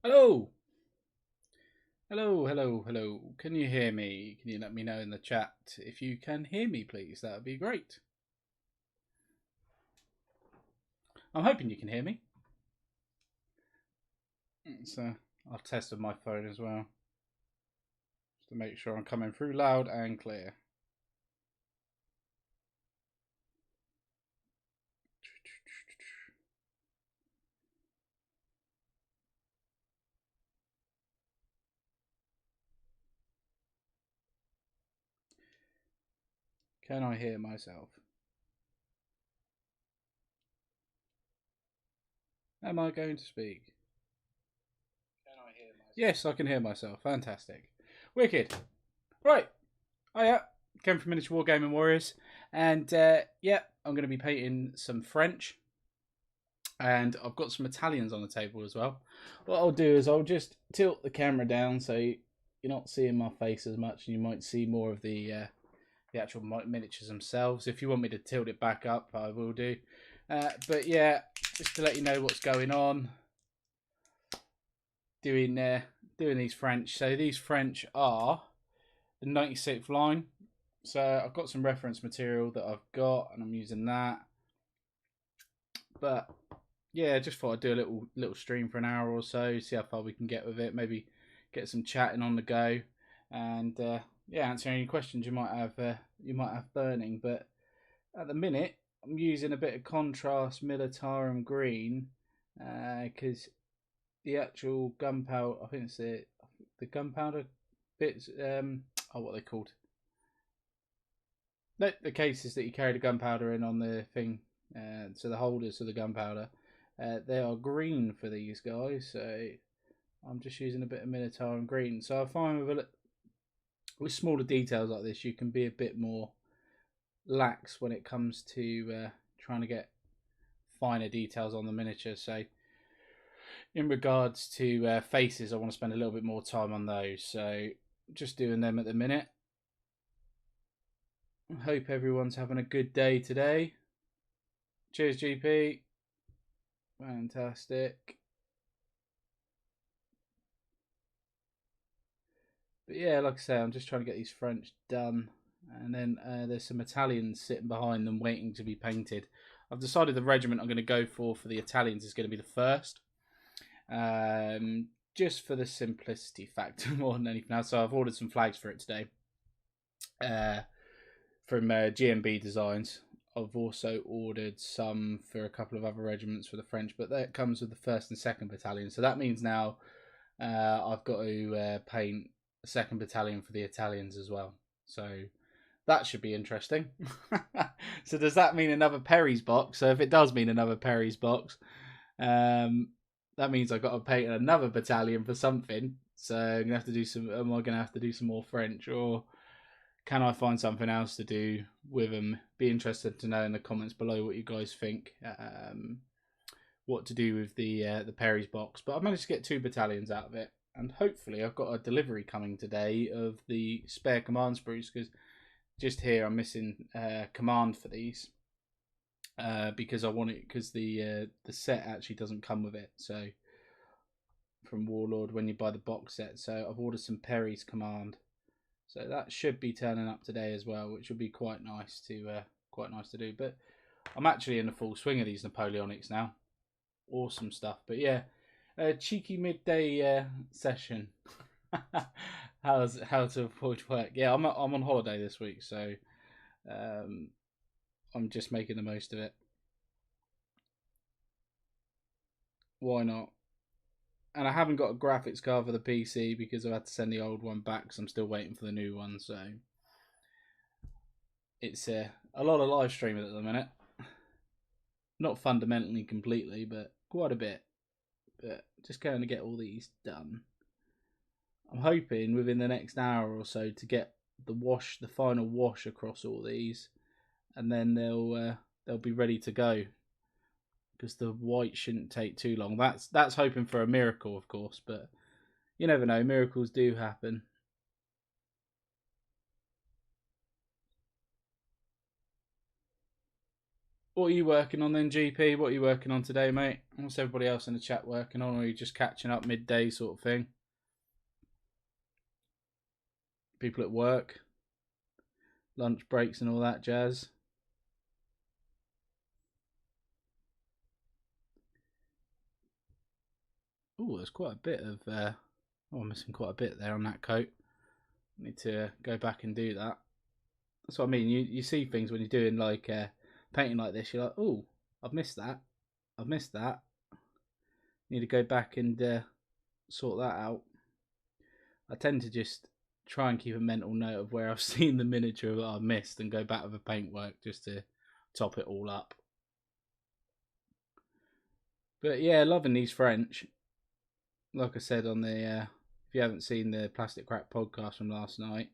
Hello, hello. Can you hear me? Can you let me know in the chat if you can hear me, please? That would be great. I'm hoping you can hear me. So I'll test with my phone as well, just to make sure I'm coming through loud and clear. Can I hear myself? Am I going to speak? Can I hear myself? Yes, I can hear myself. Fantastic. Wicked. Right. Oh yeah. Came from Miniature Wargaming Warriors. And yeah, I'm going to be painting some French. And I've got some Italians on the table as well. What I'll do is I'll just tilt the camera down so you're not seeing my face as much, and you might see more of the actual miniatures themselves. If you want me to tilt it back up, I will do. But yeah, just to let you know what's going on. Doing these French. So these French are the 96th line. So I've got some reference material that I've got, and I'm using that. But yeah, just thought I'd do a little stream for an hour or so, see how far we can get with it. Maybe get some chatting on the go, and yeah, answer any questions you might have burning. But at the minute, I'm using a bit of contrast militarum green because the actual gunpowder, I think it's the gunpowder bits. What are they called? The cases that you carry the gunpowder in on the thing. So the holders of the gunpowder, they are green for these guys. So I'm just using a bit of militarum green. So I find with smaller details like this, you can be a bit more lax when it comes to trying to get finer details on the miniature. So in regards to faces, I want to spend a little bit more time on those. So just doing them at the minute. I hope everyone's having a good day today. Cheers, GP. Fantastic. But yeah, like I say, I'm just trying to get these French done. And then there's some Italians sitting behind them waiting to be painted. I've decided the regiment I'm going to go for the Italians is going to be the first. Just for the simplicity factor more than anything else. So I've ordered some flags for it today from GMB Designs. I've also ordered some for a couple of other regiments for the French, but that comes with the 1st and 2nd Battalion. So that means now I've got to paint a 2nd Battalion for the Italians as well. So that should be interesting. So does that mean another Perry's box? So if it does mean another Perry's box, that means I've got to paint another battalion for something. So I'm gonna have to do some. Am I gonna have to do some more French, or can I find something else to do with them? Be interested to know in the comments below what you guys think. What to do with the Perry's box? But I've managed to get 2 battalions out of it, and hopefully I've got a delivery coming today of the spare command sprues, because just here I'm missing command for these. Because I want it, because the set actually doesn't come with it. So from Warlord when you buy the box set, so I've ordered some Perry's command. So that should be turning up today as well, which will be quite nice to do. But I'm actually in the full swing of these Napoleonics now. Awesome stuff. But yeah, a cheeky midday session. How to avoid work? Yeah, I'm on holiday this week, so I'm just making the most of it. Why not? And I haven't got a graphics card for the PC because I've had to send the old one back because I'm still waiting for the new one. So it's a lot of live streaming at the minute. Not fundamentally completely, but quite a bit. But just going to get all these done. I'm hoping within the next hour or so to get the final wash across all these, and then they'll be ready to go. Because the white shouldn't take too long. That's hoping for a miracle, of course, but you never know. Miracles do happen. What are you working on then, GP? What are you working on today, mate? What's everybody else in the chat working on? Or are you just catching up midday sort of thing? People at work, lunch breaks and all that jazz. Oh, there's quite a bit of... I'm missing quite a bit there on that coat. I need to go back and do that. That's what I mean. You see things when you're doing like painting like this. You're like, oh, I've missed that. I've missed that. Need to go back and sort that out. I tend to just try and keep a mental note of where I've seen the miniature that I've missed and go back with a paintwork just to top it all up. But yeah, loving these French. Like I said on the, if you haven't seen the Plastic Crack podcast from last night,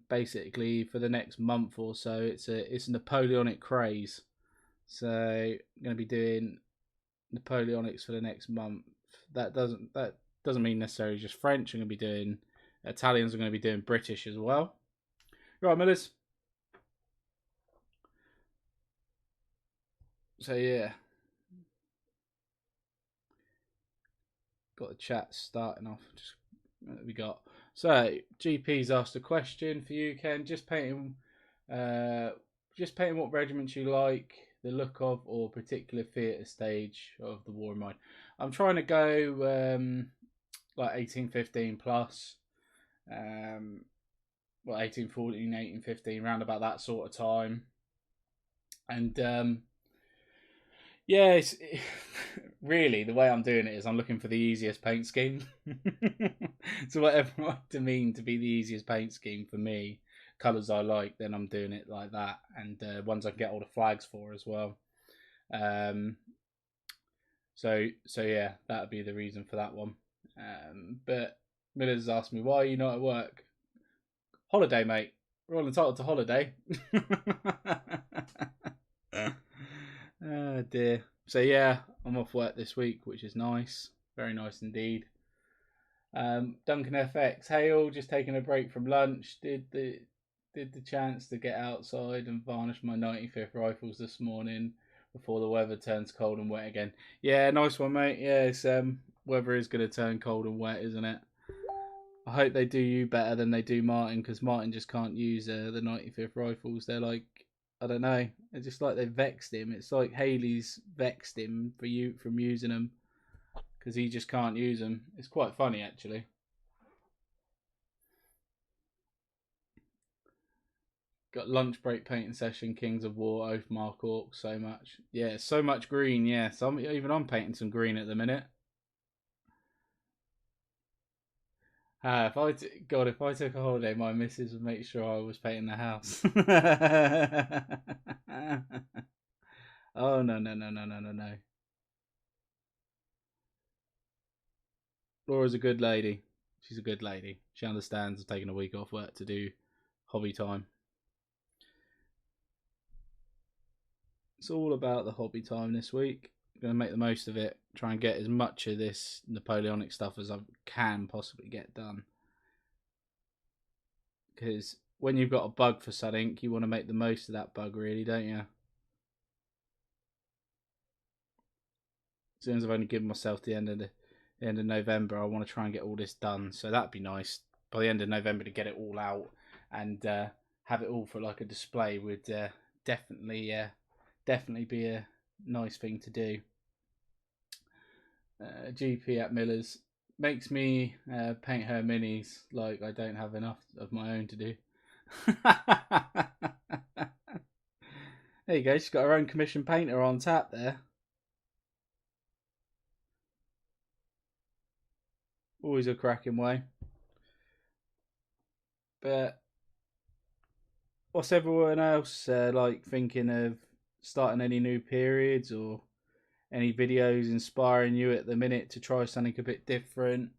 basically for the next month or so, it's a Napoleonic craze. So I'm going to be doing Napoleonics for the next month. That doesn't mean necessarily just French. I'm going to be doing Italians. I'm going to be doing British as well. Right, Millers. So yeah, got the chat starting off. Just what we got. So GP's asked a question for you, Ken. Just painting what regiments you like the look of, or particular theatre stage of the war in mind. I'm trying to go like 1815 plus, 1814, 1815, round about that sort of time, and yeah, really the way I'm doing it is I'm looking for the easiest paint scheme. So whatever I deem to be the easiest paint scheme for me, colours I like, then I'm doing it like that, and ones I can get all the flags for as well. So yeah, that would be the reason for that one. But Miller's asked me, why are you not at work? Holiday, mate. We're all entitled to holiday. Oh dear. So yeah, I'm off work this week, which is nice. Very nice indeed. Duncan FX, hey all, just taking a break from lunch. Did the chance to get outside and varnish my 95th rifles this morning before the weather turns cold and wet again. Yeah, nice one, mate. Yeah, it's weather is going to turn cold and wet, isn't it? I hope they do you better than they do Martin, because Martin just can't use the 95th rifles. They're like, I don't know. It's just like they vexed him. It's like Haley's vexed him from using them, because he just can't use them. It's quite funny, actually. Got lunch break painting session, Kings of War, Oathmark Orcs, so much. Yeah, so much green, yeah. So I'm painting some green at the minute. If I took a holiday, my missus would make sure I was painting the house. Oh, no. Laura's a good lady. She's a good lady. She understands taking a week off work to do hobby time. It's all about the hobby time this week. I'm going to make the most of it. Try and get as much of this Napoleonic stuff as I can possibly get done. Because when you've got a bug for something, you want to make the most of that bug, really, don't you? As soon as I've only given myself the end of November, I want to try and get all this done. So that'd be nice by the end of November to get it all out and have it all for like a display would definitely be a nice thing to do. GP at Miller's makes me paint her minis like I don't have enough of my own to do. There you go. She's got her own commission painter on tap there. Always a cracking way. But what's everyone else like thinking of starting any new periods or any videos inspiring you at the minute to try something a bit different?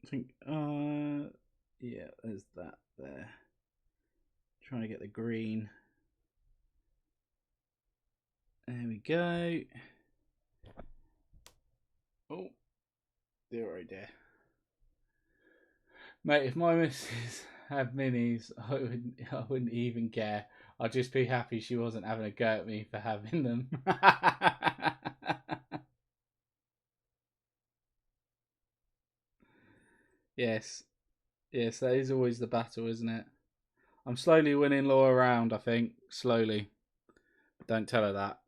I think, yeah, there's that there. Trying to get the green. There we go. Oh, dear, oh dear. Mate, if my missus had minis, I wouldn't even care. I'd just be happy she wasn't having a go at me for having them. Yes. Yes, that is always the battle, isn't it? I'm slowly winning Laura around, I think. Slowly. But don't tell her that.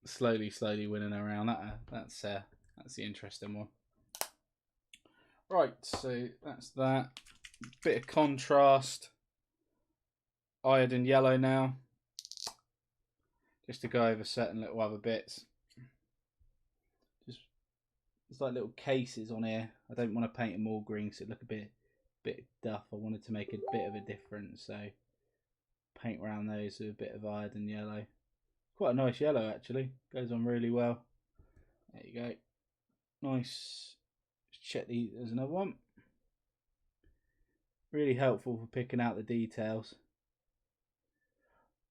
Slowly winning her around. That's the interesting one. Right, so that's that. Bit of contrast. Iodine yellow now. Just to go over certain little other bits. Just it's like little cases on here. I don't want to paint them all green because it look a bit duff. I wanted to make a bit of a difference, so paint around those with a bit of iodine yellow. Quite a nice yellow actually. Goes on really well. There you go. Nice. Let's check these. There's another one. Really helpful for picking out the details.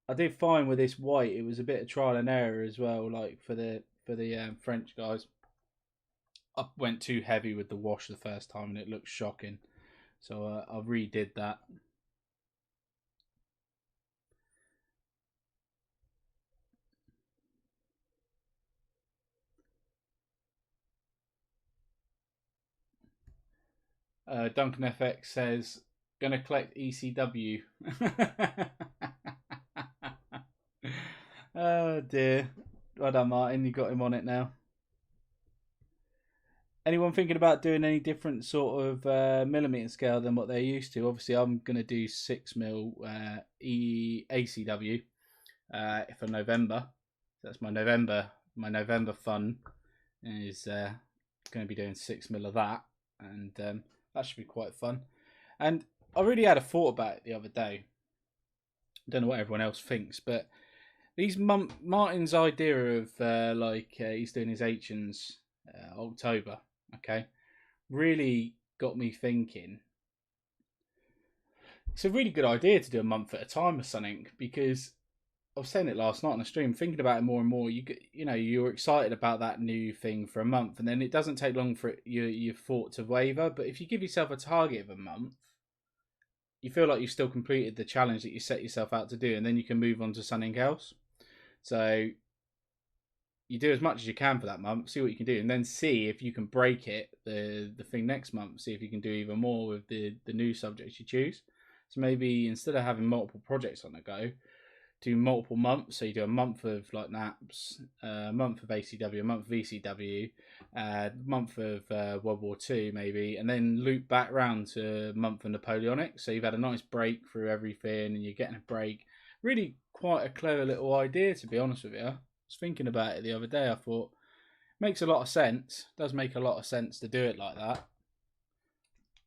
I did find with this white, it was a bit of trial and error as well. Like for the French guys, I went too heavy with the wash the first time, and it looked shocking. So I redid that. Duncan FX says, "Gonna collect ECW." Oh dear. Well done, Martin. You got him on it now. Anyone thinking about doing any different sort of millimeter scale than what they're used to? Obviously, I'm going to do 6mm ACW for November. That's my November fun is going to be doing 6mm of that, and that should be quite fun. And I really had a thought about it the other day. I don't know what everyone else thinks, but these Martin's idea of he's doing his H's October, okay, really got me thinking. It's a really good idea to do a month at a time or something, because I was saying it last night on the stream, thinking about it more and more. You're excited about that new thing for a month, and then it doesn't take long for your thought to waver. But if you give yourself a target of a month, you feel like you've still completed the challenge that you set yourself out to do, and then you can move on to something else. So you do as much as you can for that month, see what you can do, and then see if you can break it the thing next month. See if you can do even more with the new subjects you choose. So maybe instead of having multiple projects on the go, do multiple months. So you do a month of like NAPS, a month of ACW, a month of ECW, a month of World War II maybe, and then loop back round to a month of Napoleonic. So you've had a nice break through everything, and you're getting a break. Really quite a clever little idea, to be honest with you. I was thinking about it the other day. I thought makes a lot of sense. Does make a lot of sense to do it like that.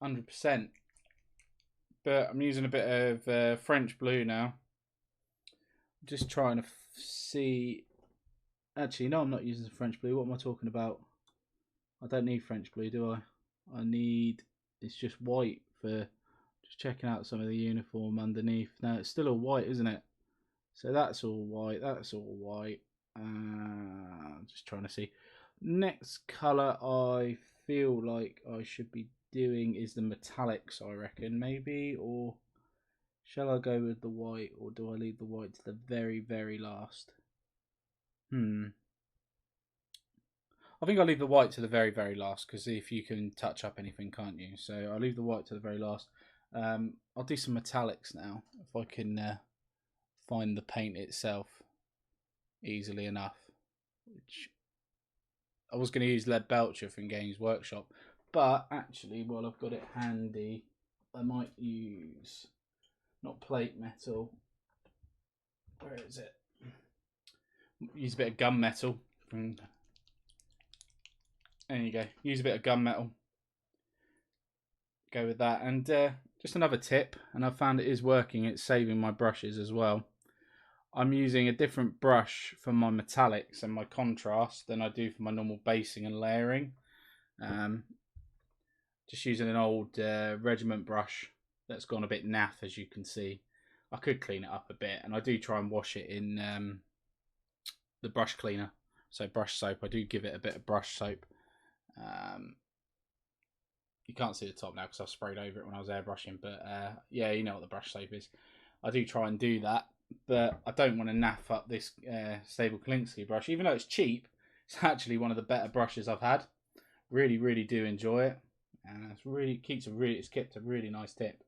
100%. But I'm using a bit of French blue now. Just trying to see. Actually, no, I'm not using French blue. What am I talking about? I don't need French blue, do I? I need. It's just white for just checking out some of the uniform underneath. No, it's still all white, isn't it? So that's all white. That's all white. Just trying to see. Next colour I feel like I should be doing is the metallics, I reckon, maybe, or shall I go with the white, or do I leave the white to the very, very last? I think I'll leave the white to the very, very last, because if you can touch up anything, can't you? So I'll leave the white to the very last. I'll do some metallics now, if I can find the paint itself easily enough. Which I was going to use Lead Belcher from Games Workshop, but actually, while I've got it handy, I might use not plate metal. Where is it? Use a bit of gunmetal. There you go. Use a bit of gunmetal. Go with that. And just another tip, and I've found it is working. It's saving my brushes as well. I'm using a different brush for my metallics and my contrast than I do for my normal basing and layering. Just using an old regiment brush that's gone a bit naff, as you can see. I could clean it up a bit, and I do try and wash it in the brush cleaner. So brush soap. I do give it a bit of brush soap. You can't see the top now because I sprayed over it when I was airbrushing. But yeah, you know what the brush soap is. I do try and do that, but I don't want to naff up this Stable Kalinsky brush. Even though it's cheap, it's actually one of the better brushes I've had. Really, really do enjoy it, and it's kept a really nice tip.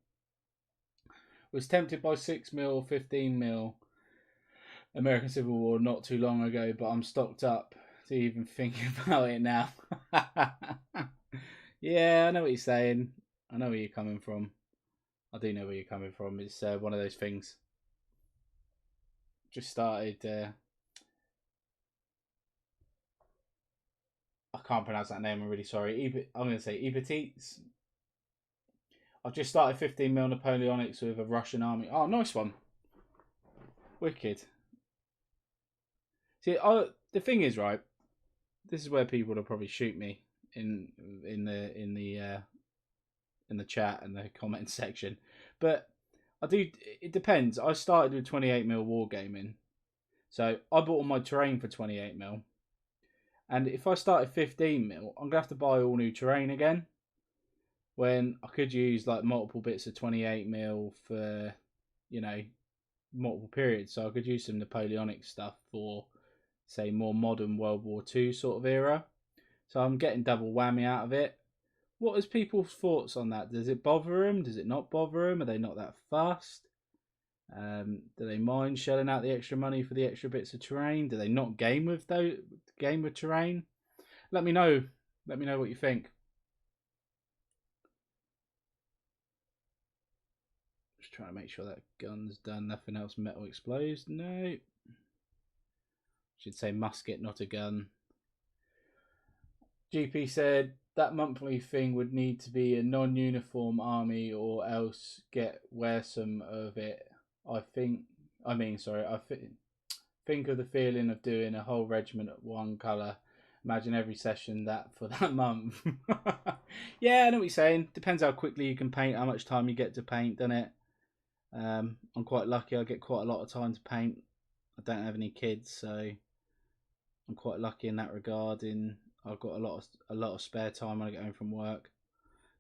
Was tempted by 6mm or 15mm American Civil War not too long ago, but I'm stocked up to even think about it now. Yeah, I know what you're saying. I know where you're coming from. I do know where you're coming from. It's one of those things. Just started. I can't pronounce that name. I'm really sorry. I'm going to say Ibatites. I've just started 15mm Napoleonics with a Russian army. Oh, nice one. Wicked. See, the thing is, right. This is where people will probably shoot me in the chat and the comment section, but I do. It depends. I started with 28mm wargaming, so I bought all my terrain for 28mm, and if I started 15mm, I'm gonna have to buy all new terrain again. When I could use like multiple bits of 28mm for, you know, multiple periods, so I could use some Napoleonic stuff for, say, more modern World War II sort of era. So I'm getting double whammy out of it. What is people's thoughts on that? Does it bother them? Does it not bother them? Are they not that fussed? Do they mind shelling out the extra money for the extra bits of terrain? Do they not game with terrain? Let me know. Let me know what you think. Just trying to make sure that gun's done. Nothing else metal explodes. No. Should say musket, not a gun. GP said that monthly thing would need to be a non-uniform army, or else wear some of it. I think of the feeling of doing a whole regiment at one colour. Imagine every session that for that month. Yeah, I know what you're saying. Depends how quickly you can paint, how much time you get to paint, doesn't it? I'm quite lucky. I get quite a lot of time to paint. I don't have any kids, so I'm quite lucky in that regard. I've got a lot of spare time when I get home from work.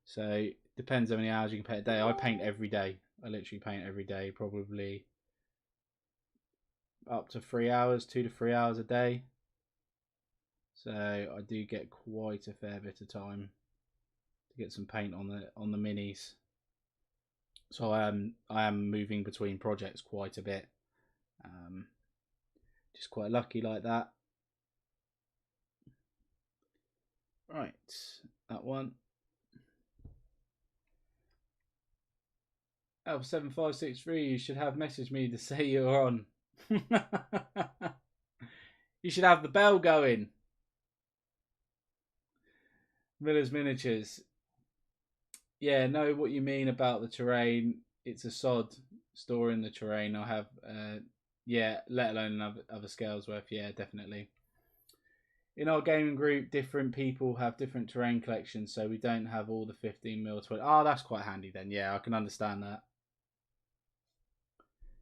So depends how many hours you can paint a day. I paint every day. I literally paint every day, probably up to 3 hours, 2 to 3 hours a day. So I do get quite a fair bit of time to get some paint on the minis. So I am moving between projects quite a bit. Just quite lucky like that. Right, that one. Alpha 7563, you should have messaged me to say you're on. You should have the bell going. Miller's Miniatures. Yeah, know what you mean about the terrain. It's a sod storing the terrain. I have, yeah, let alone other scales worth. Yeah, definitely. In our gaming group, different people have different terrain collections, so we don't have all the 15mm 20. Oh, that's quite handy then. Yeah, I can understand that.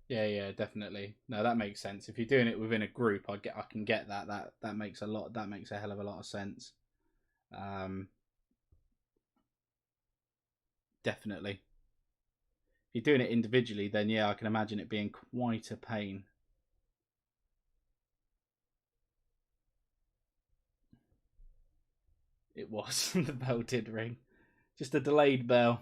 Yeah, definitely. No, that makes sense. If you're doing it within a group, I can get that. That makes a hell of a lot of sense. Definitely. If you're doing it individually, then yeah, I can imagine it being quite a pain. It was. The bell did ring. Just a delayed bell.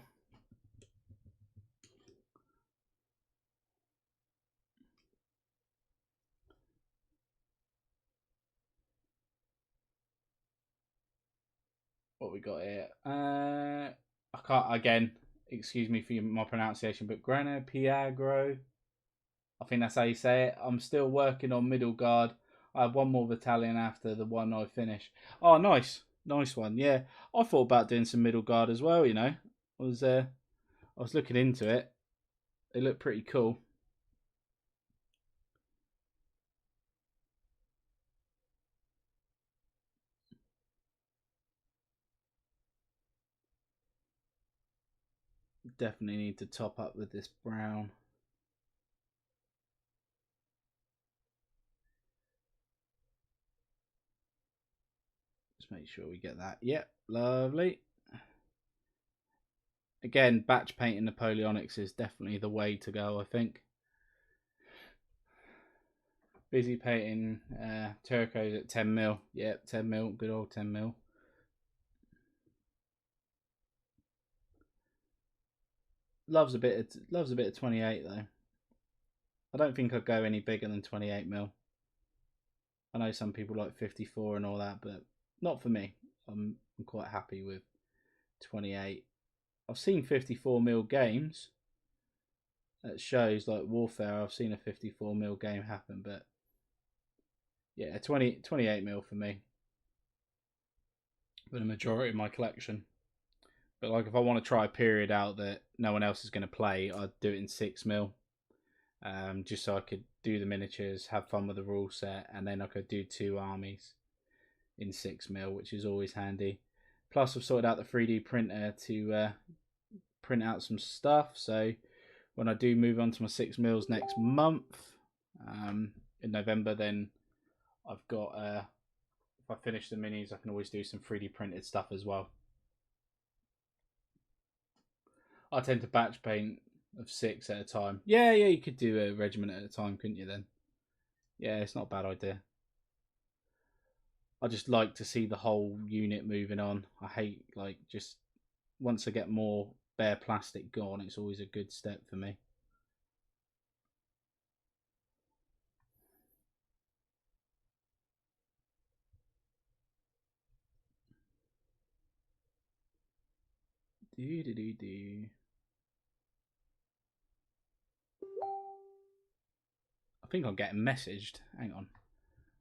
What we got here? I can't, again, excuse me for my pronunciation, but Grana Piagro. I think that's how you say it. I'm still working on middle guard. I have one more battalion after the one I finish. Oh, nice. Nice one. Yeah, I thought about doing some middle guard as well, you know. I was looking into it. They look pretty cool. Definitely need to top up with this brown. Just make sure we get that. Yep, lovely. Again, batch painting Napoleonics is definitely the way to go, I think. Busy painting turquoise at 10mm. Yep, 10mm, good old 10mm. Loves a bit of 28 though. I don't think I'd go any bigger than 28mm. I know some people like 54 and all that, but not for me. I'm quite happy with 28. I've seen 54mm games at shows like Warfare. I've seen a 54mm game happen, but yeah, 28mm for me. For the majority of my collection. But like if I want to try a period out that no one else is going to play, I'd do it in 6mm. Just so I could do the miniatures, have fun with the rule set, and then I could do 2 armies in 6mm, which is always handy. Plus I've sorted out the 3D printer to print out some stuff, so when I do move on to my 6mm next month, in November, then I've got if I finish the minis, I can always do some 3D printed stuff as well. I tend to batch paint of 6 at a time. Yeah, you could do a regiment at a time, couldn't you then? Yeah, it's not a bad idea. I just like to see the whole unit moving on. I hate, like, just once I get more bare plastic gone, it's always a good step for me. Do. I think I'm getting messaged. Hang on.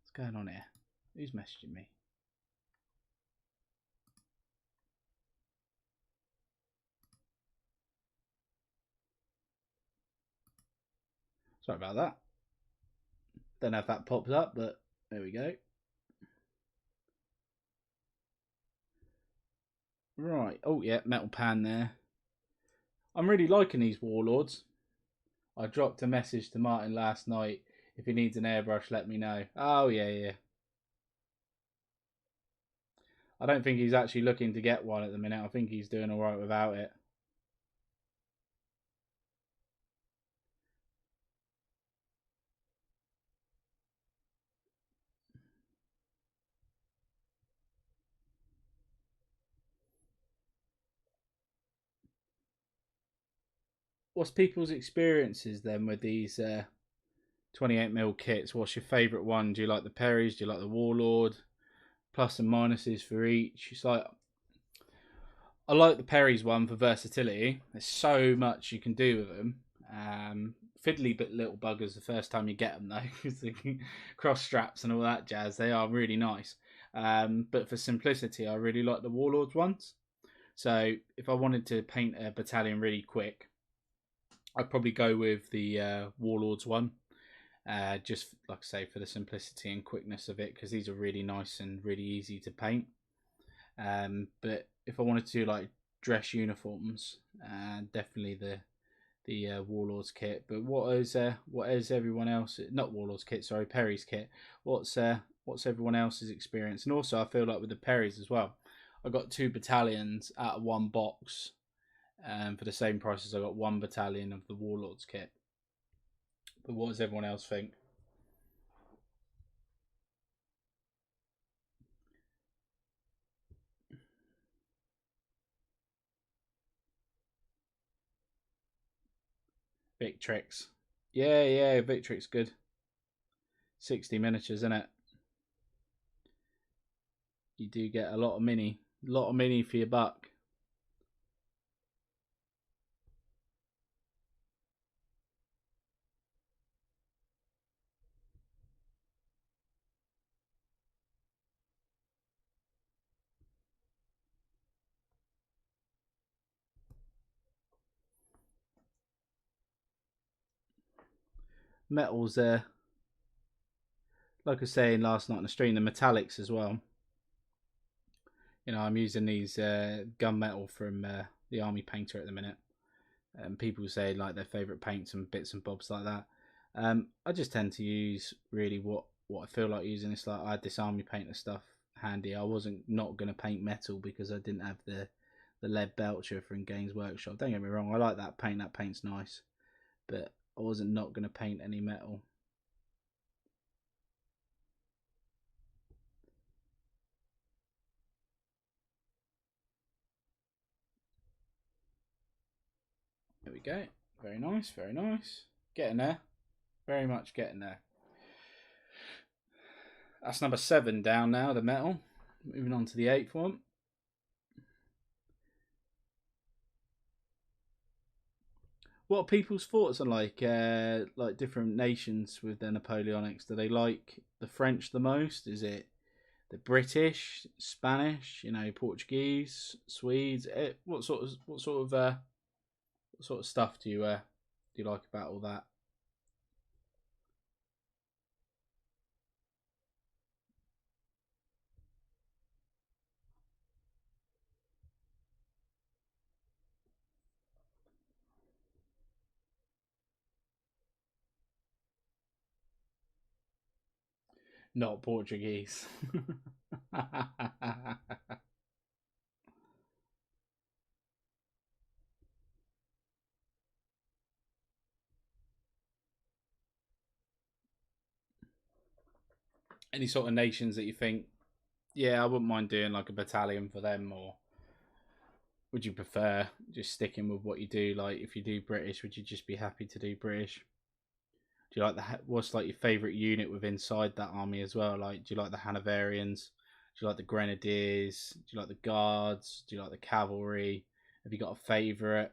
What's going on here? Who's messaging me? Sorry about that. Don't know if that pops up, but there we go. Right. Oh, yeah, metal pan there. I'm really liking these warlords. I dropped a message to Martin last night. If he needs an airbrush, let me know. Oh, yeah. I don't think he's actually looking to get one at the minute. I think he's doing alright without it. What's people's experiences then with these 28mm kits? What's your favourite one? Do you like the Perrys? Do you like the Warlord? Plus and minuses for each. It's like, I like the Perry's one for versatility. There's so much you can do with them. Fiddly but little buggers the first time you get them though, because the cross straps and all that jazz, they are really nice. But for simplicity, I really like the Warlords ones. So if I wanted to paint a battalion really quick, I'd probably go with the Warlords one. Just like I say, for the simplicity and quickness of it, because these are really nice and really easy to paint. But if I wanted to do like dress uniforms, definitely the Warlords kit. But what is everyone else? Not Warlords kit, sorry, Perry's kit. What's everyone else's experience? And also, I feel like with the Perrys as well, I got 2 battalions out of 1 box, for the same price as I got 1 battalion of the Warlords kit. But what does everyone else think? Victrix. Yeah, Victrix good. 60 miniatures, isn't it? You do get a lot of mini for your buck. Metals there. Like I was saying last night on the stream, the metallics as well. You know, I'm using these gunmetal from the Army Painter at the minute. And people say like their favourite paints and bits and bobs like that. I just tend to use really what I feel like using. It's like I had this Army Painter stuff handy. I wasn't not going to paint metal because I didn't have the lead belcher from Games Workshop. Don't get me wrong, I like that paint. That paint's nice, but I wasn't not going to paint any metal. There we go. Very nice, very nice. Getting there. Very much getting there. That's number 7 down now, the metal. Moving on to the 8th one. What are people's thoughts on like different nations with their Napoleonics? Do they like the French the most? Is it the British, Spanish, Portuguese, Swedes? What sort of stuff do you like about all that? Not Portuguese. Any sort of nations that you think, yeah, I wouldn't mind doing like a battalion for them, or would you prefer just sticking with what you do? Like, if you do British, would you just be happy to do British? Do you like what's like your favourite unit with inside that army as well? Like, do you like the Hanoverians? Do you like the Grenadiers? Do you like the Guards? Do you like the Cavalry? Have you got a favourite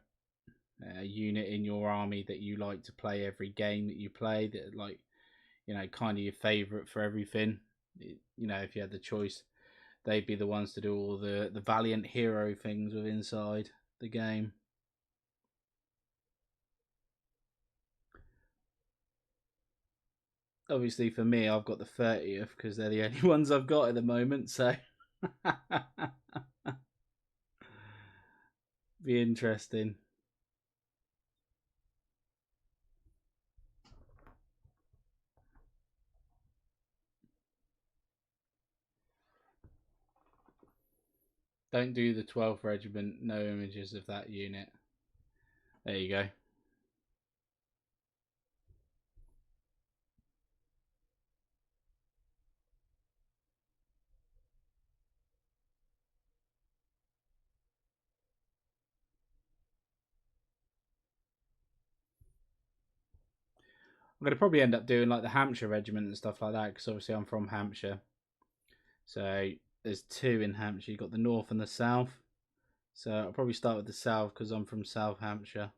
unit in your army that you like to play every game that you play? That like, kind of your favourite for everything? If you had the choice, they'd be the ones to do all the valiant hero things with inside the game. Obviously, for me, I've got the 30th because they're the only ones I've got at the moment. So, be interesting. Don't do the 12th Regiment. No images of that unit. There you go. I'm going to probably end up doing like the Hampshire Regiment and stuff like that because obviously I'm from Hampshire. So there's 2 in Hampshire. You've got the North and the South. So I'll probably start with the South because I'm from South Hampshire.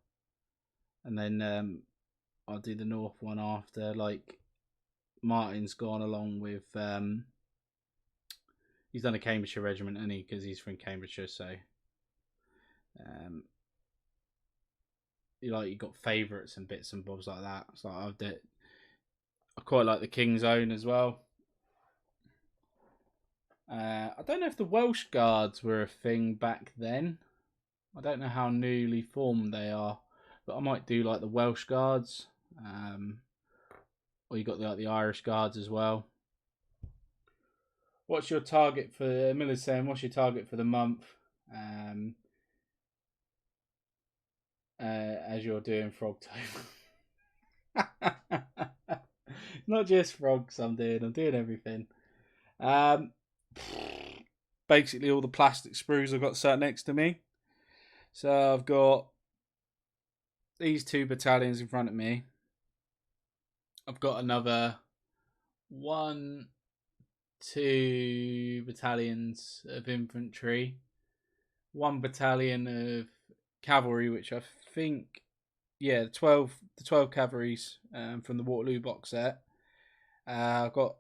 And then I'll do the North one after. Like, Martin's gone along with... he's done a Cambridgeshire Regiment, hasn't he? Because he's from Cambridgeshire, so... you got favourites and bits and bobs like that. So I quite like the King's Own as well. I don't know if the Welsh Guards were a thing back then. I don't know how newly formed they are, but I might do like the Welsh Guards. Or you got the Irish Guards as well. What's your target for Miller's saying? What's your target for the month? As you're doing Frogtober. Not just frogs. I'm doing everything. Basically, all the plastic sprues I've got sat next to me. So I've got these 2 battalions in front of me. I've got another 1, 2 battalions of infantry, 1 battalion of cavalry, which I think, the 12 cavalries from the Waterloo box set. I've got,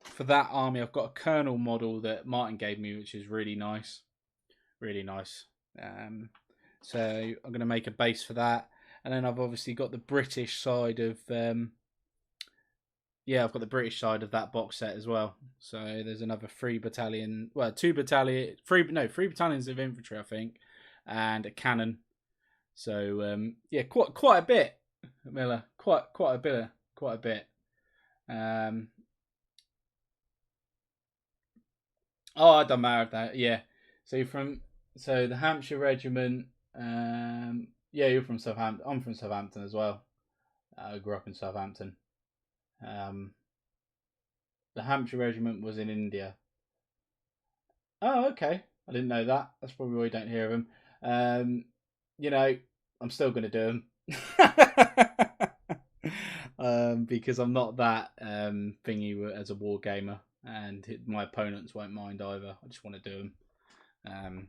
for that army, I've got a colonel model that Martin gave me, which is really nice. Really nice. So I'm going to make a base for that. And then I've obviously got the British side of... I've got the British side of that box set as well. So there's another 3 battalion... Well, 3 battalions of infantry, I think. And a cannon. So, quite a bit, Miller. Quite a bit. Oh, I done married that. Yeah. So the Hampshire Regiment. Yeah, you're from Southampton. I'm from Southampton as well. I grew up in Southampton. Um, the Hampshire Regiment was in India. Oh, okay. I didn't know that. That's probably why you don't hear of them. Um, you know, I'm still going to do them. Because I'm not that thingy as a war gamer, and my opponents won't mind either. I just want to do them. Um,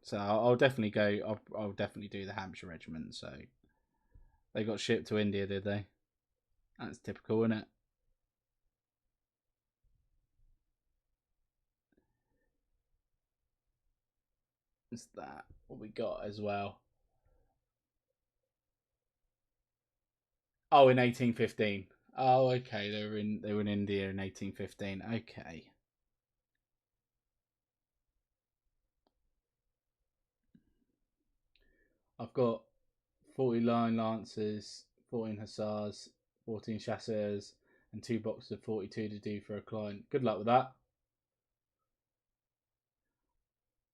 so I'll definitely go. I'll definitely do the Hampshire Regiment. So they got shipped to India, did they? That's typical, isn't it? It's that what we got as well. Oh, in 1815. Oh, okay. They were in India in 1815. Okay. I've got 40 line lancers, 14 hussars, 14 chasseurs, and 2 boxes of 42 to do for a client. Good luck with that.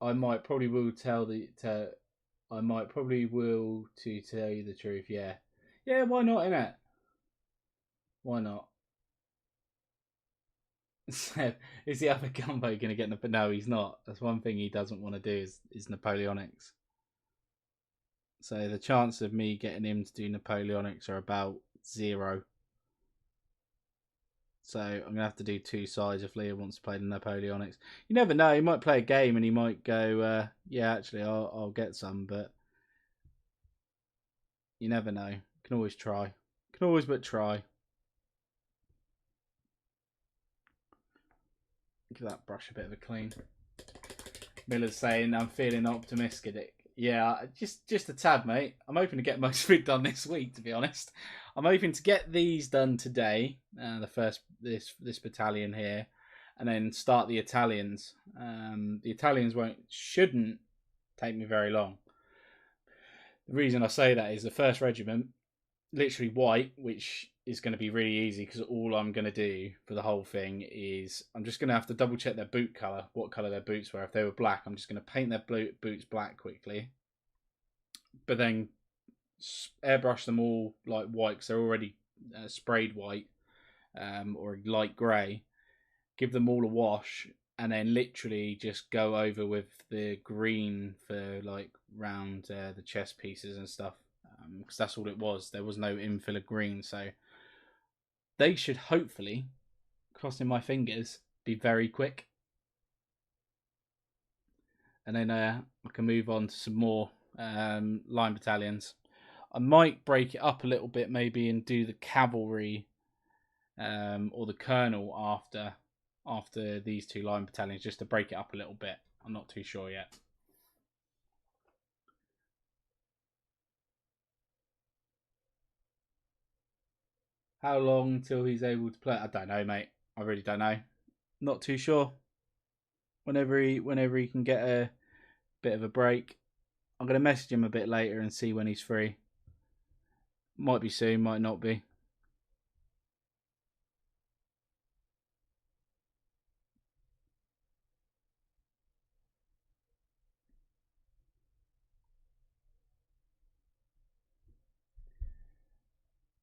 I might probably will tell the to. I might probably will to tell you the truth. Yeah, yeah. Why not? Innit? Why not? So, is the other Gumbo going to get? But no, he's not. That's one thing he doesn't want to do is Napoleonics. So the chance of me getting him to do Napoleonics are about zero. So I'm gonna have to do two sides if Leo wants to play the Napoleonics. You never know; he might play a game and he might go, "Yeah, actually, I'll get some." But you never know. Can always try. Can always but try. Give that brush a bit of a clean. Miller's saying I'm feeling optimistic. Yeah, just a tad, mate. I'm hoping to get most of it done this week. To be honest, I'm hoping to get these done today. The first this battalion here, and then start the Italians. The Italians shouldn't take me very long. The reason I say that is the first regiment, literally white, which is going to be really easy because all I'm going to do for the whole thing is I'm just going to have to double check their boot colour, what colour their boots were. If they were black, I'm just going to paint their boots black quickly, but then airbrush them all like white because they're already sprayed white or light grey. Give them all a wash, and then literally just go over with the green for like round the chest pieces and stuff because that's all it was. There was no infill of green, so they should hopefully, crossing my fingers, be very quick. And then I can move on to some more line battalions. I might break it up a little bit, maybe, and do the cavalry or the colonel after these two line battalions, just to break it up a little bit. I'm not too sure yet. How long till he's able to play? I don't know, mate. I really don't know. Not too sure. Whenever he can get a bit of a break, I'm gonna message him a bit later and see when he's free. Might be soon, might not be.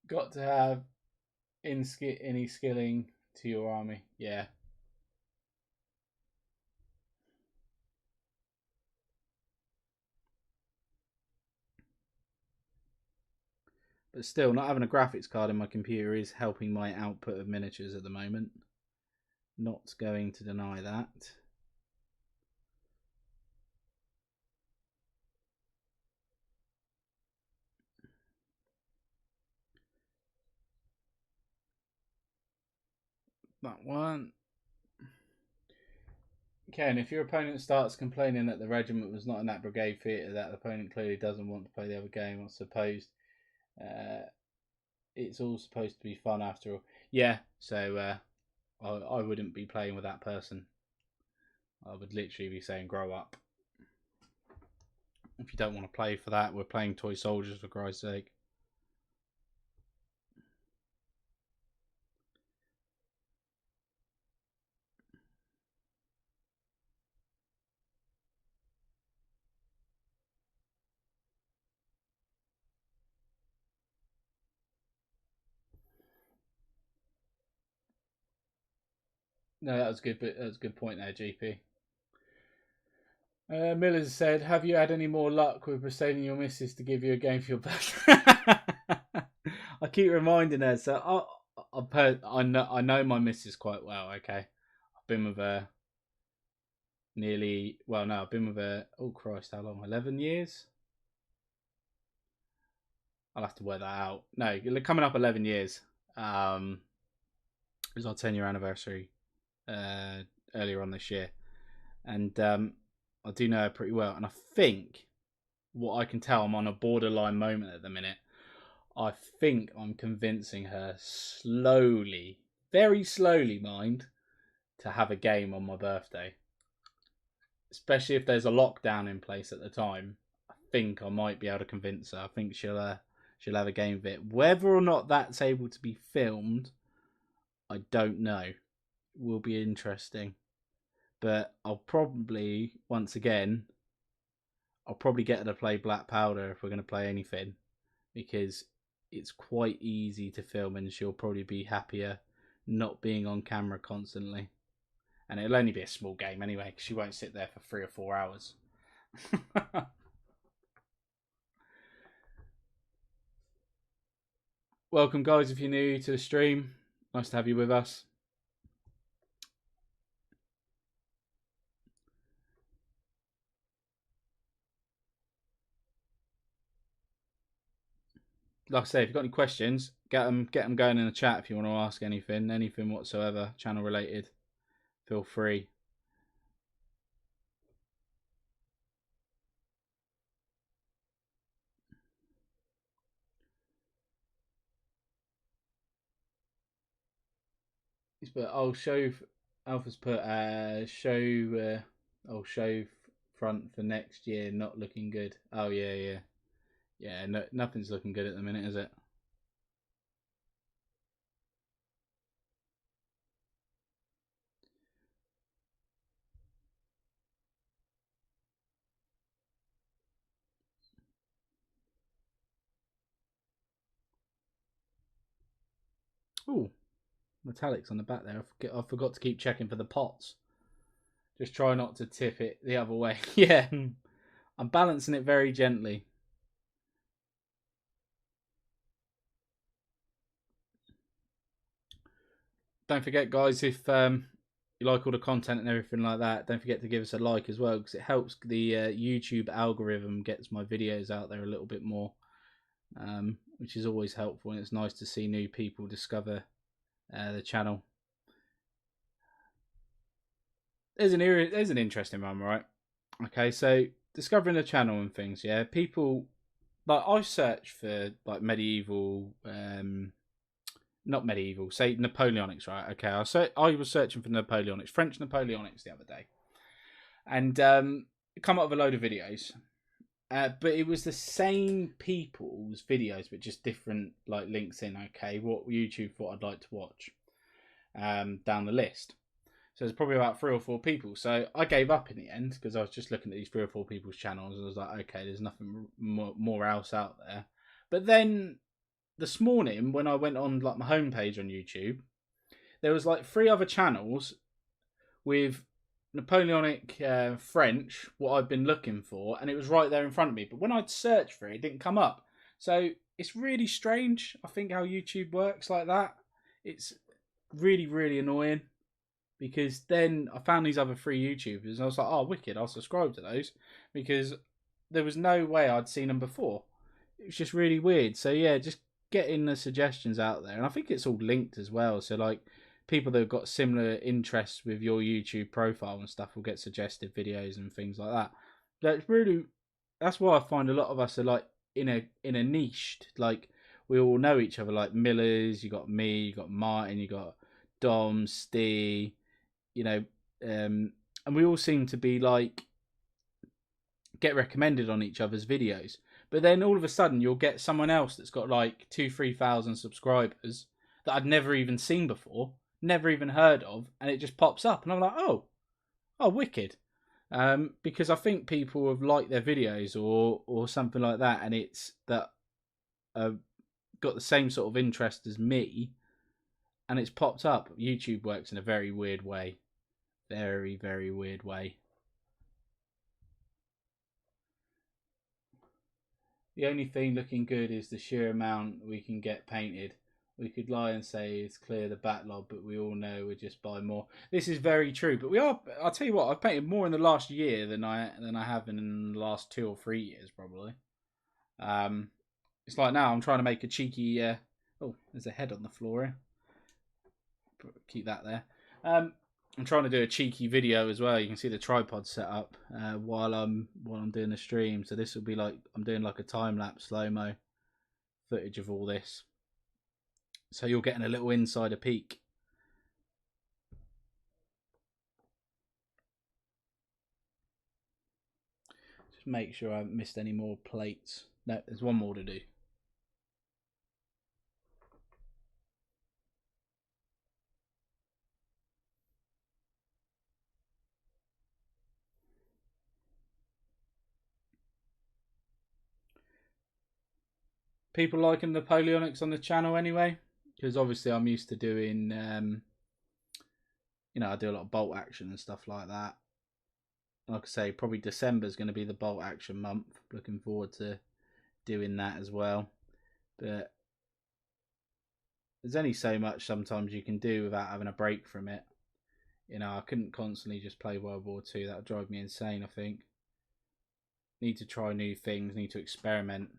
Got to have any skilling to your army. Yeah, but still, not having a graphics card in my computer is helping my output of miniatures at the moment. Not going to deny that. That one. Ken, if your opponent starts complaining that the regiment was not in that brigade theatre, that opponent clearly doesn't want to play the other game. I suppose uh, it's all supposed to be fun after all. Yeah, so I wouldn't be playing with that person. I would literally be saying, grow up. If you don't want to play for that, we're playing toy soldiers for Christ's sake. No, that was good. But that was a good point there, GP. Millers said, "Have you had any more luck with persuading your missus to give you a game for your birthday?" I keep reminding her. So I know my missus quite well. Okay, I've been with her nearly. Well, no, I've been with her. Oh Christ, how long? 11 years. I'll have to work that out. No, coming up 11 years. It was our 10-year anniversary earlier on this year, and I do know her pretty well. And I think what I can tell, I'm on a borderline moment at the minute. I think I'm convincing her slowly, very slowly, mind, to have a game on my birthday. Especially if there's a lockdown in place at the time. I think I might be able to convince her. I think she'll have a game of it. Whether or not that's able to be filmed, I don't know. Will be interesting. But I'll probably, once again, I'll probably get her to play Black Powder if we're going to play anything, because it's quite easy to film and she'll probably be happier not being on camera constantly. And it'll only be a small game anyway, because she won't sit there for 3 or 4 hours. Welcome, guys, if you're new to the stream. Nice to have you with us. Like I say, if you've got any questions, get them going in the chat if you want to ask anything whatsoever, channel related. Feel free. But I'll show. Alpha's put show front for next year not looking good. Oh yeah. No, nothing's looking good at the minute, is it? Ooh, metallics on the back there. I forgot to keep checking for the pots. Just try not to tip it the other way. Yeah, I'm balancing it very gently. Don't forget, guys, if you like all the content and everything like that, don't forget to give us a like as well, because it helps the YouTube algorithm gets my videos out there a little bit more, which is always helpful, and it's nice to see new people discover the channel. There's an interesting one, right? Okay, so discovering the channel and things, yeah. People, like, I search for like medieval, not medieval, say Napoleonics, right? Okay, I was searching for Napoleonics, French Napoleonics the other day, and come up with a load of videos. But it was the same people's videos, but just different like links in. Okay, what YouTube thought I'd like to watch down the list. So there's probably about 3 or 4 people. So I gave up in the end because I was just looking at these 3 or 4 people's channels and I was like, okay, there's nothing more else out there. But then this morning when I went on like my homepage on YouTube, there was like 3 other channels with Napoleonic French, what I've been looking for, and it was right there in front of me. But when I'd search for it, it didn't come up. So it's really strange, I think, how YouTube works like that. It's really, really annoying, because then I found these other 3 YouTubers and I was like, oh, wicked, I'll subscribe to those, because there was no way I'd seen them before. It was just really weird. So yeah, just getting the suggestions out there. And I think it's all linked as well. So like people that have got similar interests with your YouTube profile and stuff will get suggested videos and things like that. That's why I find a lot of us are like in a niche. Like we all know each other, like Millers, you got me, you got Martin, you got Dom, Steve, and we all seem to be like get recommended on each other's videos. But then all of a sudden you'll get someone else that's got like 2,000-3,000 subscribers that I'd never even seen before, never even heard of, and it just pops up, and I'm like, oh, wicked. Because I think people have liked their videos or something like that, and it's that got the same sort of interest as me, and it's popped up. YouTube works in a very weird way. Very, very weird way. The only thing looking good is the sheer amount we can get painted. We could lie and say it's clear the backlog, but we all know we just buy more. This is very true, but we are. I'll tell you what, I've painted more in the last year than I have in the last 2 or 3 years probably. It's like now I'm trying to make a cheeky. Oh, there's a head on the floor here. Keep that there. I'm trying to do a cheeky video as well. You can see the tripod set up while I'm doing the stream. So this will be like I'm doing like a time lapse slow mo footage of all this. So you're getting a little insider peek. Just make sure I haven't missed any more plates. No, there's one more to do. People liking Napoleonics on the channel anyway? Because obviously I'm used to doing, I do a lot of bolt action and stuff like that. Like I say, probably December is going to be the bolt action month. Looking forward to doing that as well. But there's only so much sometimes you can do without having a break from it. I couldn't constantly just play World War II. That would drive me insane, I think. Need to try new things, need to experiment.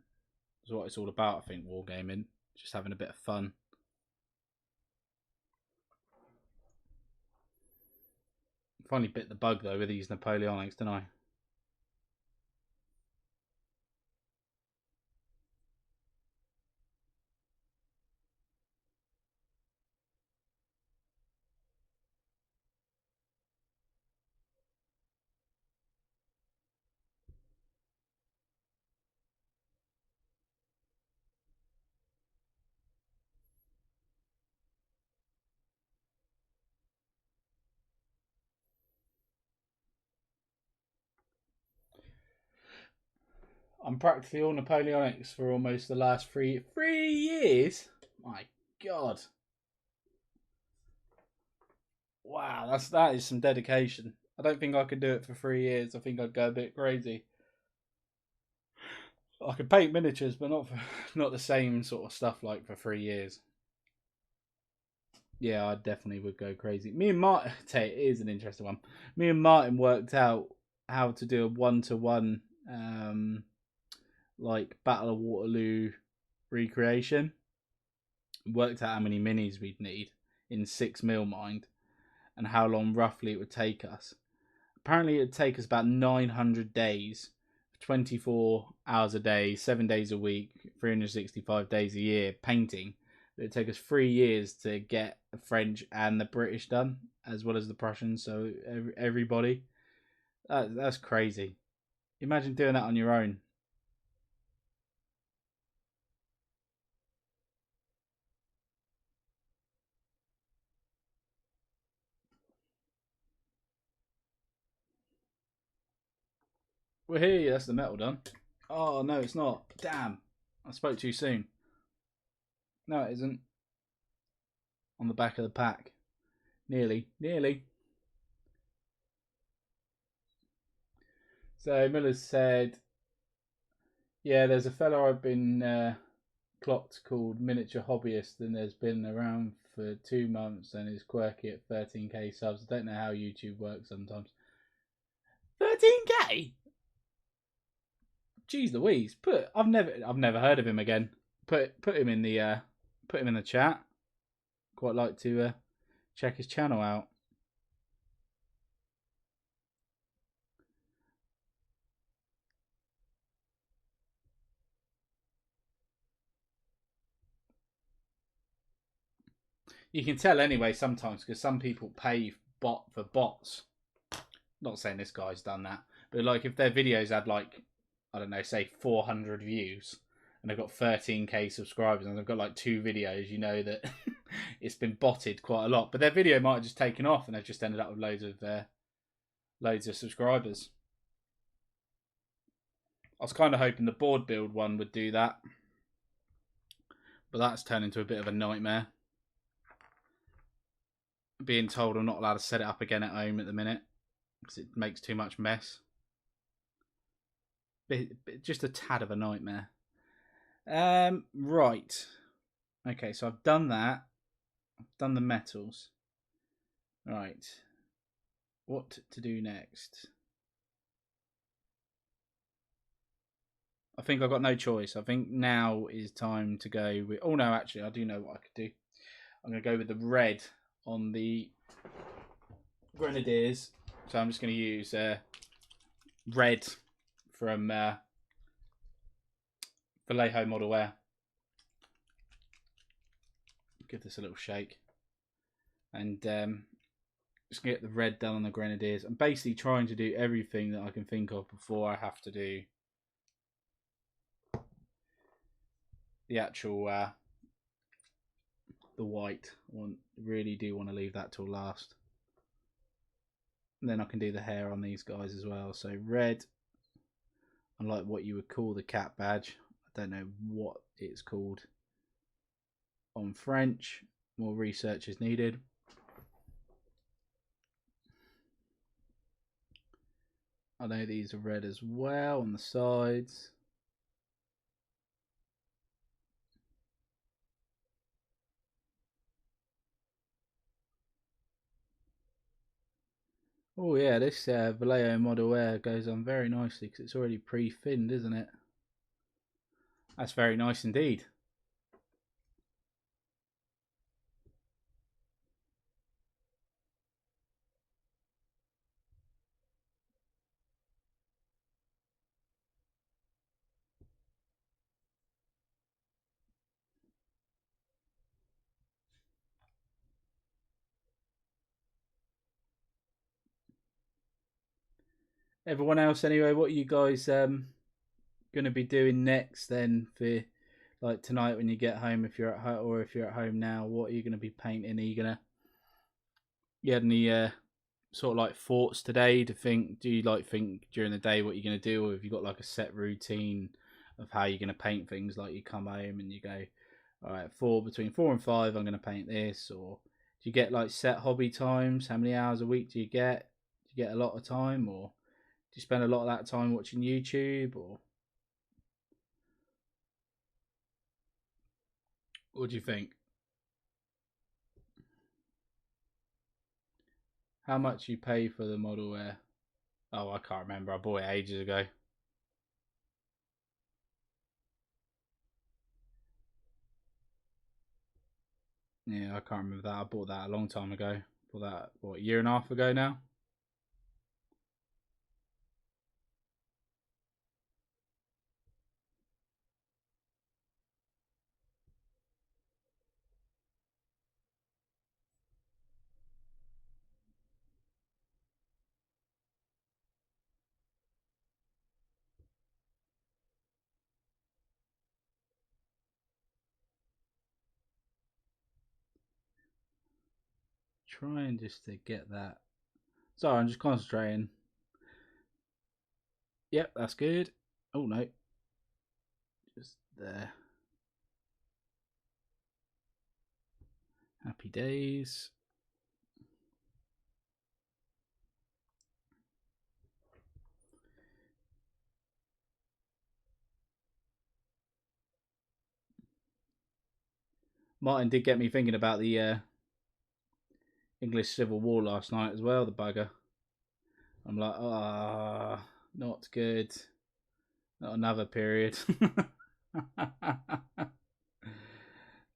That's what it's all about, I think, wargaming. Just having a bit of fun. Finally bit the bug though with these Napoleonics, didn't I? I'm practically all Napoleonics for almost the last 3 years. My God. Wow, that is some dedication. I don't think I could do it for 3 years. I think I'd go a bit crazy. I could paint miniatures, but not the same sort of stuff like for 3 years. Yeah, I definitely would go crazy. Me and Martin, it is an interesting one. Me and Martin worked out how to do a 1-to-1 like Battle of Waterloo recreation. Worked out how many minis we'd need in 6mm mind and how long roughly it would take us. Apparently it'd take us about 900 days, 24 hours a day, 7 days a week, 365 days a year painting. It'd take us 3 years to get the French and the British done, as well as the Prussians, so everybody. That's crazy. Imagine doing that on your own. We're here, that's the metal done. Oh, no, it's not. Damn. I spoke too soon. No, it isn't. On the back of the pack. Nearly. So Miller said, yeah, there's a fella I've been clocked called Miniature Hobbyist, and there's been around for 2 months and is quirky at 13k subs. I don't know how YouTube works sometimes. 13k? Jeez Louise. I've never heard of him again. Put him in the chat. Quite like to check his channel out. You can tell anyway sometimes because some people pay for bots. Not saying this guy's done that, but like if their videos had like, I don't know, say 400 views and they've got 13k subscribers and they've got like 2 videos, you know that it's been botted quite a lot. But their video might have just taken off and they've just ended up with loads of subscribers. I was kind of hoping the board build one would do that, but that's turned into a bit of a nightmare. being told I'm not allowed to set it up again at home at the minute because it makes too much mess. Just a tad of a nightmare. Right. Okay, so I've done that. I've done the metals. Right. What to do next? I think I've got no choice. I think now is time to go with... Oh, no, actually, I do know what I could do. I'm going to go with the red on the Grenadiers. So I'm just going to use red from Vallejo Model Wear. Give this a little shake. And just get the red done on the Grenadiers. I'm basically trying to do everything that I can think of before I have to do the actual the white. Really do want to leave that till last. And then I can do the hair on these guys as well. So red, unlike what you would call the cat badge. I don't know what it's called on French. More research is needed. I know these are red as well on the sides. Oh yeah, this Vallejo Model Air goes on very nicely because it's already pre-finned, isn't it? That's very nice indeed. Everyone else, anyway, what are you guys going to be doing next then for like tonight when you get home? If you're at home, or if you're at home now, what are you going to be painting? Are you gonna you had any sort of like thoughts today to think? Do you like think during the day what you're going to do, or have you got like a set routine of how you're going to paint things? Like you come home and you go, all right, between 4 and 5, I'm going to paint this, or do you get like set hobby times? How many hours a week do you get? Do you get a lot of time, or do you spend a lot of that time watching YouTube, or what do you think? How much you pay for the Model Air? Oh, I can't remember. I bought it ages ago. Yeah, I can't remember that. I bought that a long time ago. Bought that, what, a year and a half ago now? Trying just to get that. Sorry, I'm just concentrating. Yep, that's good. Oh, no. Just there. Happy days. Martin did get me thinking about the English Civil War last night as well, the bugger. I'm like, not good. Not another period.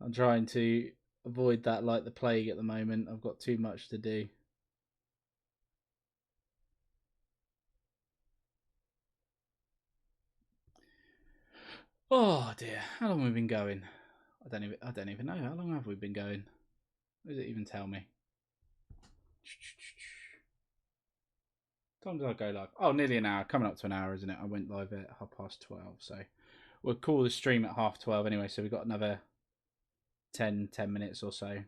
I'm trying to avoid that like the plague at the moment. I've got too much to do. Oh dear, how long have we been going? I don't even know. How long have we been going? What does it even tell me? Time did I go live? Oh, nearly an hour. Coming up to an hour, isn't it? I went live at 12:30. So we'll call the stream at 12:30 anyway. So we've got another 10 minutes or so.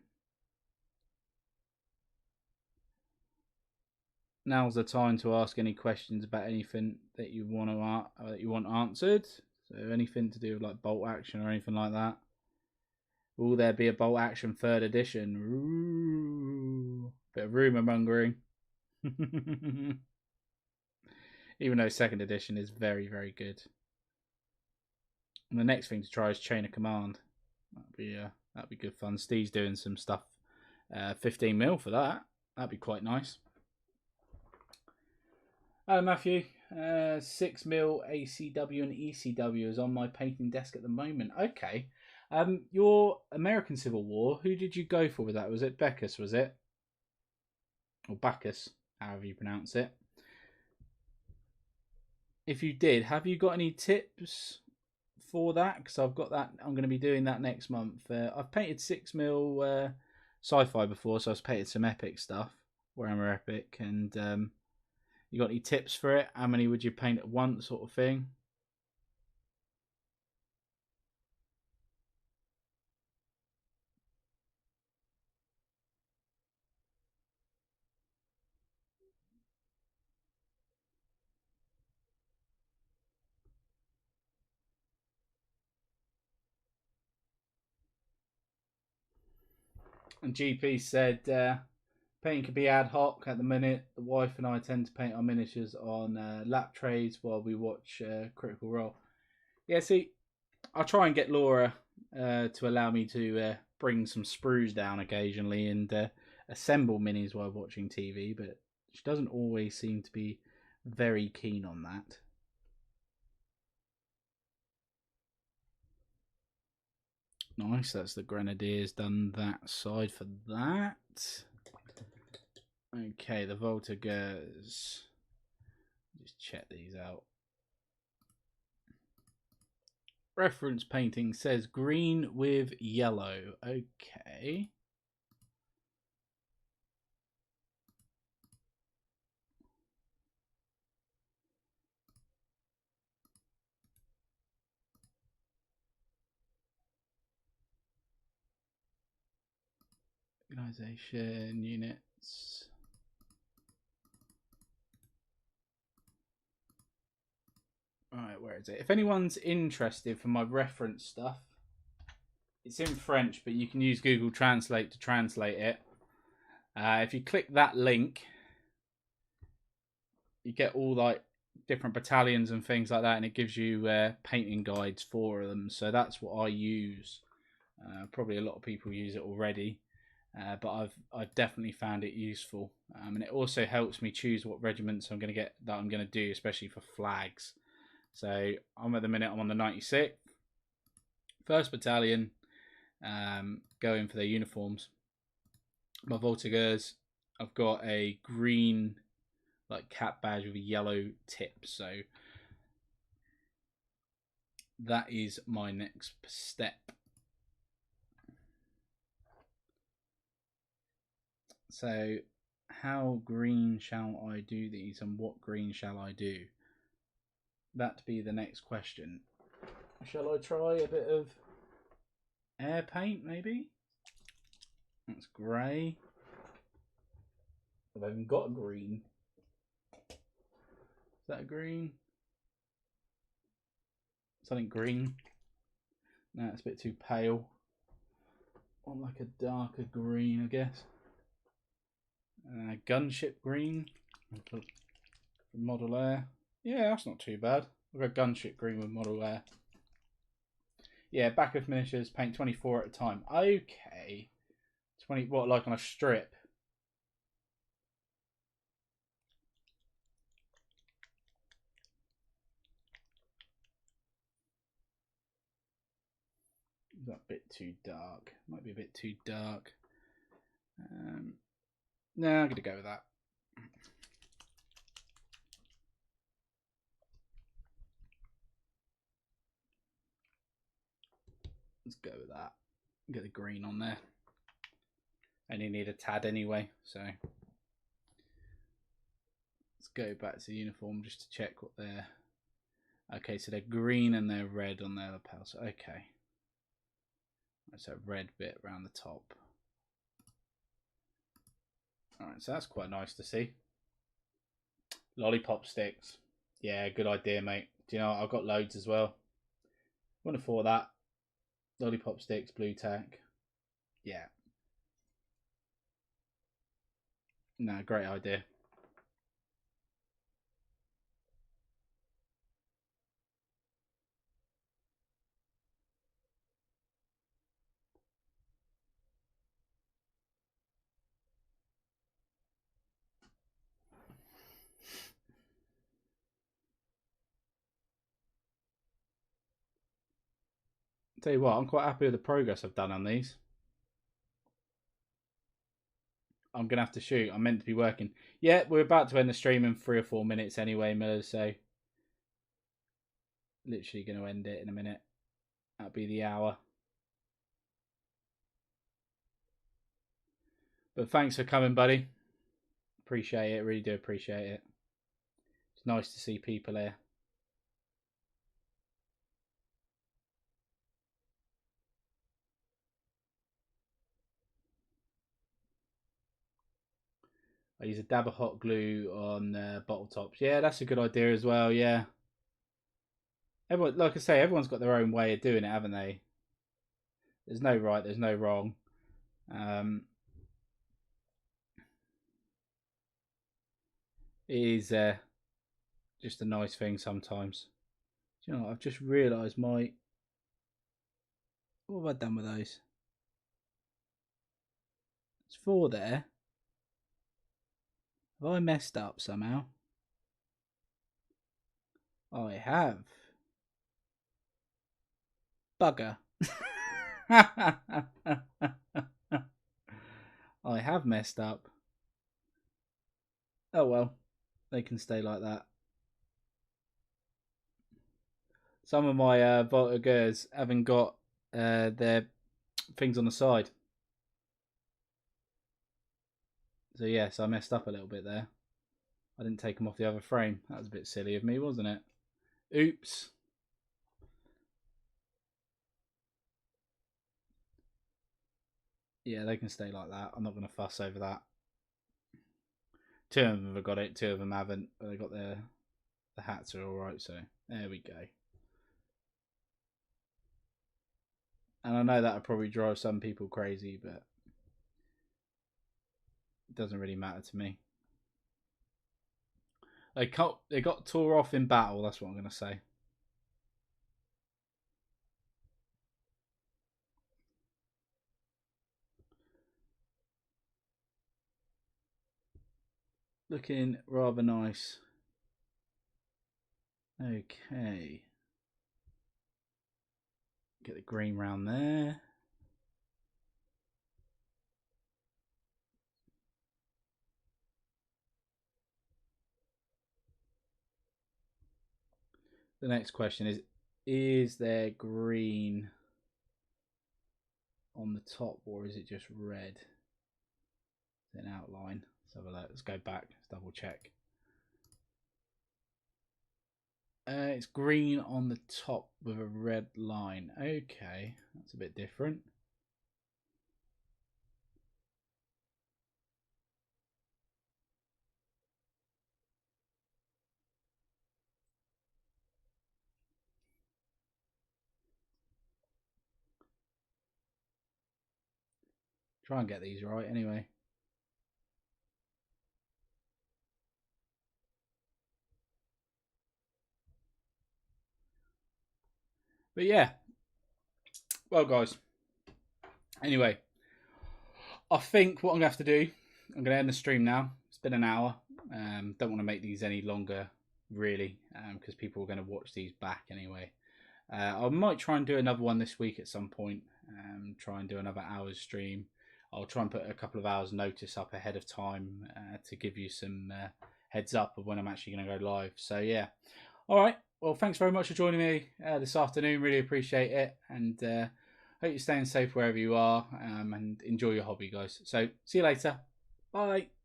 Now's the time to ask any questions about anything that you want answered. So anything to do with like bolt action or anything like that. Will there be a Bolt Action 3rd edition? Ooh, bit of rumour mongering. Even though 2nd edition is very, very good. And the next thing to try is Chain of Command. That'd be good fun. Steve's doing some stuff. 15 mil for that. That'd be quite nice. Hello, Matthew. 6 mil ACW and ECW is on my painting desk at the moment. Okay. Your American Civil War, who did you go for with that? Was it Bacchus, was it? Or Bacchus, however you pronounce it. If you did, have you got any tips for that? Because I've got that. I'm going to be doing that next month. I've painted 6 mil sci-fi before, so I've painted some epic stuff. Warhammer Epic. And you got any tips for it? How many would you paint at once, sort of thing? And GP said painting can be ad hoc at the minute. The wife and I tend to paint our miniatures on lap trays while we watch Critical Role. Yeah, see, I'll try and get Laura to allow me to bring some sprues down occasionally and assemble minis while watching TV, but she doesn't always seem to be very keen on that. Nice, that's the Grenadiers done that side for that. Okay, the Voltigeurs. Just check these out. Reference painting says green with yellow. Okay. Organization units. Right, where is it? If anyone's interested for my reference stuff, it's in French, but you can use Google Translate to translate it. If you click that link, you get all like different battalions and things like that, and it gives you painting guides for them. So that's what I use. Probably a lot of people use it already, but I've definitely found it useful, and it also helps me choose what regiments I'm going to do, especially for flags. So I'm at the minute I'm on the 96th, 1st Battalion, going for their uniforms. My Voltigeurs, I've got a green like cap badge with a yellow tip, so that is my next step. So how green shall I do these, and what green shall I do? That be the next question. Shall I try a bit of air paint, maybe? That's grey. I've even got a green. Is that a green? Something green? No, it's a bit too pale. I want like a darker green, I guess. Gunship green. Model Air. Yeah, that's not too bad. I've got gunship green with Model Air. Yeah, back of miniatures, paint 24 at a time. Okay. 20, what, like on a strip? Is that a bit too dark? Might be a bit too dark. No, I'm going to go with that. Let's go with that. Get the green on there. Only need a tad anyway, so let's go back to the uniform just to check what they're. Okay, so they're green and they're red on their lapels. Okay, that's a red bit around the top. All right, so that's quite nice to see. Lollipop sticks. Yeah, good idea, mate. Do you know what? I've got loads as well. Wouldn't afford that. Lollipop sticks, blue tack. Yeah. No, great idea. Tell you what, I'm quite happy with the progress I've done on these. I'm going to have to shoot. I'm meant to be working. Yeah, we're about to end the stream in 3 or 4 minutes anyway, Miller, so literally going to end it in a minute. That'll be the hour. But thanks for coming, buddy. Appreciate it. Really do appreciate it. It's nice to see people here. I use a dab of hot glue on bottle tops. Yeah, that's a good idea as well. Yeah. Everyone, like I say, everyone's got their own way of doing it, haven't they? There's no right, there's no wrong. It is just a nice thing sometimes. Do you know what? I've just realised my... What have I done with those? It's 4 there. Have I messed up somehow? I have. Bugger. I have messed up. Oh well. They can stay like that. Some of my Voltigeurs haven't got their things on the side. So yes, I messed up a little bit there. I didn't take them off the other frame. That was a bit silly of me, wasn't it? Oops. Yeah, they can stay like that. I'm not going to fuss over that. 2 of them have got it, 2 of them haven't. But they got the hats are alright, so there we go. And I know that would probably drive some people crazy, but it doesn't really matter to me. They got tore off in battle, that's what I'm going to say. Looking rather nice. Okay. Get the green round there. The next question is there green on the top or is it just red? It's an outline. Let's have a look. Let's go back. Let's double check. It's green on the top with a red line. Okay, that's a bit different. Try and get these right anyway. But yeah. Well, guys. Anyway, I think what I'm going to have to do, I'm going to end the stream now. It's been an hour. Don't want to make these any longer, really, because people are going to watch these back anyway. I might try and do another one this week at some point. Try and do another hour's stream. I'll try and put a couple of hours notice up ahead of time to give you some heads up of when I'm actually going to go live. So yeah. All right. Well, thanks very much for joining me this afternoon. Really appreciate it. And hope you're staying safe wherever you are and enjoy your hobby, guys. So see you later. Bye.